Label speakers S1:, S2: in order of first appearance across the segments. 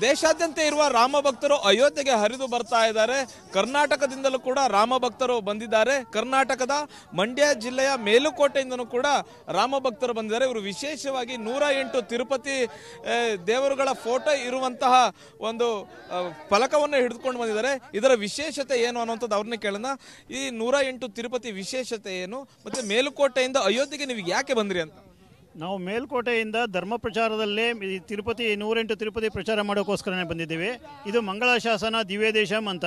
S1: ದೇಶಾದ್ಯಂತ ಇರುವ ರಾಮ ಭಕ್ತರು ಅಯೋಧ್ಯೆಗೆ ಹರಿದು ಬರ್ತಾ ಇದ್ದಾರೆ. ಕರ್ನಾಟಕದಿಂದಲೂ ಕೂಡ ರಾಮ ಭಕ್ತರು ಬಂದಿದ್ದಾರೆ. ಕರ್ನಾಟಕದ ಮಂಡ್ಯ ಜಿಲ್ಲೆಯ ಮೇಲುಕೋಟೆಯಿಂದನೂ ಕೂಡ ರಾಮ ಭಕ್ತರು ಬಂದಿದ್ದಾರೆ. ಇವರು ವಿಶೇಷವಾಗಿ 108 ತಿರುಪತಿ ದೇವರುಗಳ ಫೋಟೋ ಇರುವಂತಹ ಒಂದು ಫಲಕವನ್ನು ಹಿಡಿದುಕೊಂಡು ಬಂದಿದ್ದಾರೆ. ಇದರ ವಿಶೇಷತೆ ಏನು ಅನ್ನುವಂಥದ್ದು ಅವ್ರನ್ನೇ ಕೇಳೋಣ. ಈ 108 ತಿರುಪತಿ ವಿಶೇಷತೆ ಏನು, ಮತ್ತೆ ಮೇಲುಕೋಟೆಯಿಂದ ಅಯೋಧ್ಯೆಗೆ ನೀವು ಯಾಕೆ ಬಂದ್ರಿ ಅಂತ?
S2: ನಾವು ಮೇಲ್ಕೋಟೆಯಿಂದ ಧರ್ಮ ಪ್ರಚಾರದಲ್ಲೇ ತಿರುಪತಿ 108 ತಿರುಪತಿ ಪ್ರಚಾರ ಮಾಡೋಕ್ಕೋಸ್ಕರನೇ ಬಂದಿದ್ದೀವಿ. ಇದು ಮಂಗಳಾಶಾಸನ ದಿವ್ಯದೇಶಂ ಅಂತ.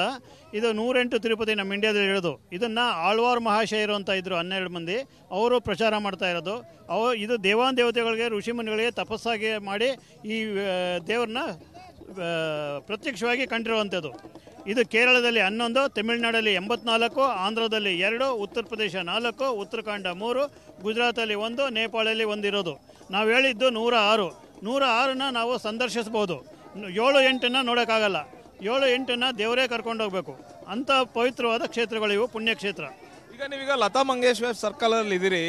S2: ಇದು 108 ತಿರುಪತಿ ನಮ್ಮ ಇಂಡಿಯಾದಲ್ಲಿ ಇರೋದು. ಇದನ್ನು ಆಳ್ವಾರ್ ಮಹಾಶಯರು ಅಂತ ಇದ್ದರು 12 ಮಂದಿ, ಅವರು ಪ್ರಚಾರ ಮಾಡ್ತಾ ಇರೋದು. ಇದು ದೇವಾನ್ ದೇವತೆಗಳಿಗೆ ಋಷಿಮುನಿಗಳಿಗೆ ತಪಸ್ಸಾಗಿ ಮಾಡಿ ಈ ದೇವ್ರನ್ನ ಪ್ರತ್ಯಕ್ಷವಾಗಿ ಕಂಡಿರುವಂಥದ್ದು. ಇದು ಕೇರಳದಲ್ಲಿ 11, ತಮಿಳುನಾಡಲ್ಲಿ 84, ಆಂಧ್ರದಲ್ಲಿ 2, ಉತ್ತರ ಪ್ರದೇಶ 4, ಉತ್ತರಾಖಂಡ 3, ಗುಜರಾತಲ್ಲಿ 1, ನೇಪಾಳಲ್ಲಿ 1 ಇರೋದು. ನಾವು ಹೇಳಿದ್ದು 106. 106ನ ನಾವು ಸಂದರ್ಶಿಸ್ಬೋದು. 7-8ನ್ನ ನೋಡೋಕ್ಕಾಗಲ್ಲ. 7-8ನ್ನ ದೇವರೇ ಕರ್ಕೊಂಡೋಗ್ಬೇಕು. ಅಂಥ ಪವಿತ್ರವಾದ ಕ್ಷೇತ್ರಗಳಿವು, ಪುಣ್ಯಕ್ಷೇತ್ರ.
S1: ಈಗ ನೀವೀಗ ಲತಾ ಮಂಗೇಶ್ವರ್ ಸರ್ಕಲ್ ಅಲ್ಲಿ ಇದ್ದೀರಿ.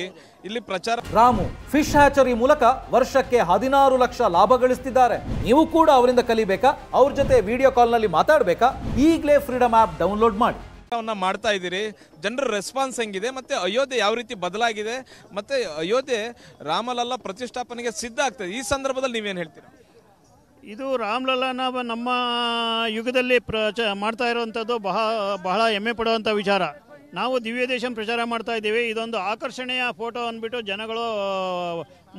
S1: ಇಲ್ಲಿ ಪ್ರಚಾರ
S3: ರಾಮು ಫಿಶ್ ಹ್ಯಾಚರಿ ಮೂಲಕ ವರ್ಷಕ್ಕೆ 16 ಲಕ್ಷ ಲಾಭ ಗಳಿಸ್ತಿದ್ದಾರೆ. ನೀವು ಕೂಡ ಅವರಿಂದ ಕಲಿಬೇಕಾ? ಅವ್ರ ಜೊತೆ ವಿಡಿಯೋ ಕಾಲ್ ನಲ್ಲಿ ಮಾತಾಡಬೇಕಾ? ಈಗಲೇ ಫ್ರೀಡಮ್ ಆಪ್ ಡೌನ್ಲೋಡ್ ಮಾಡಿ.
S1: ಮಾಡ್ತಾ ಇದ್ದೀರಿ. ಜನರ ರೆಸ್ಪಾನ್ಸ್ ಹೆಂಗಿದೆ, ಮತ್ತೆ ಅಯೋಧ್ಯೆ ಯಾವ ರೀತಿ ಬದಲಾಗಿದೆ, ಮತ್ತೆ ಅಯೋಧ್ಯೆ ರಾಮಲಲ್ಲಾ ಪ್ರತಿಷ್ಠಾಪನೆಗೆ ಸಿದ್ಧ ಆಗ್ತದೆ, ಈ ಸಂದರ್ಭದಲ್ಲಿ ನೀವೇನು ಹೇಳ್ತೀರಾ?
S2: ಇದು ರಾಮಲಲ್ಲಾನ ನಮ್ಮ ಯುಗದಲ್ಲಿ ಮಾಡ್ತಾ ಇರುವಂಥದ್ದು ಬಹಳ ಹೆಮ್ಮೆ ಪಡುವಂಥ ವಿಚಾರ. ನಾವು ದಿವ್ಯದೇಶಂ ಪ್ರಚಾರ ಮಾಡ್ತಾ ಇದ್ದೀವಿ. ಇದೊಂದು ಆಕರ್ಷಣೆಯ ಫೋಟೋ ಅಂದ್ಬಿಟ್ಟು ಜನಗಳು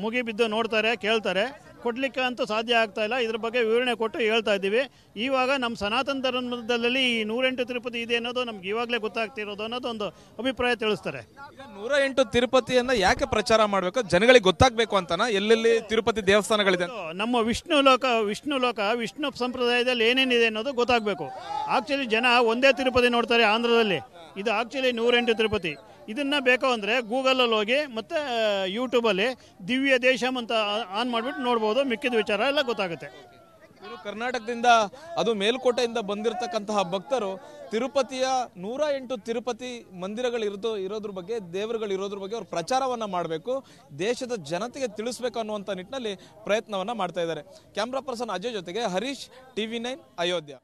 S2: ಮುಗಿಬಿದ್ದು ನೋಡ್ತಾರೆ, ಕೇಳ್ತಾರೆ. ಕೊಡಲಿಕ್ಕೆ ಅಂತೂ ಸಾಧ್ಯ ಆಗ್ತಾ ಇಲ್ಲ. ಇದ್ರ ಬಗ್ಗೆ ವಿವರಣೆ ಕೊಟ್ಟು ಹೇಳ್ತಾ ಇದ್ದೀವಿ. ಇವಾಗ ನಮ್ಮ ಸನಾತನ ಧರ್ಮದಲ್ಲಿ ಈ 108 ತಿರುಪತಿ ಇದೆ ಅನ್ನೋದು ನಮ್ಗೆ ಇವಾಗಲೇ ಗೊತ್ತಾಗ್ತಿರೋದು ಅನ್ನೋದು ಒಂದು ಅಭಿಪ್ರಾಯ ತಿಳಿಸ್ತಾರೆ.
S1: 108 ತಿರುಪತಿಯನ್ನ ಯಾಕೆ ಪ್ರಚಾರ ಮಾಡಬೇಕು? ಜನಗಳಿಗೆ ಗೊತ್ತಾಗಬೇಕು ಅಂತನಾ? ಎಲ್ಲೆಲ್ಲಿ ತಿರುಪತಿ ದೇವಸ್ಥಾನಗಳಿದೆ? ನಮ್ಮ
S2: ವಿಷ್ಣು ಸಂಪ್ರದಾಯದಲ್ಲಿ ಏನೇನಿದೆ ಅನ್ನೋದು ಗೊತ್ತಾಗಬೇಕು. ಆಕ್ಚುಲಿ ಜನ ಒಂದೇ ತಿರುಪತಿ ನೋಡ್ತಾರೆ ಆಂಧ್ರದಲ್ಲಿ. ಇದು ಆಕ್ಚುಲಿ 108 ತಿರುಪತಿ. ಇದನ್ನು ಬೇಕು ಅಂದರೆ ಗೂಗಲಲ್ಲಿ ಹೋಗಿ ಮತ್ತು ಯೂಟ್ಯೂಬಲ್ಲಿ ದಿವ್ಯ ದೇಶಂ ಅಂತ ಆನ್ ಮಾಡಿಬಿಟ್ಟು ನೋಡ್ಬೋದು. ಮಿಕ್ಕಿದ ವಿಚಾರ ಎಲ್ಲ ಗೊತ್ತಾಗುತ್ತೆ.
S1: ಇವರು ಕರ್ನಾಟಕದಿಂದ, ಅದು ಮೇಲ್ಕೋಟೆಯಿಂದ ಬಂದಿರತಕ್ಕಂತಹ ಭಕ್ತರು ತಿರುಪತಿಯ 108 ತಿರುಪತಿ ಇರೋದ್ರ ಬಗ್ಗೆ, ದೇವರುಗಳಿರೋದ್ರ ಬಗ್ಗೆ ಅವರು ಪ್ರಚಾರವನ್ನು ಮಾಡಬೇಕು, ದೇಶದ ಜನತೆಗೆ ತಿಳಿಸ್ಬೇಕು ಅನ್ನುವಂಥ ನಿಟ್ಟಿನಲ್ಲಿ ಪ್ರಯತ್ನವನ್ನು ಮಾಡ್ತಾ ಇದ್ದಾರೆ. ಕ್ಯಾಮ್ರಾ ಪರ್ಸನ್ ಅಜಯ್ ಜೊತೆಗೆ ಹರೀಶ್, TV9 ಅಯೋಧ್ಯ.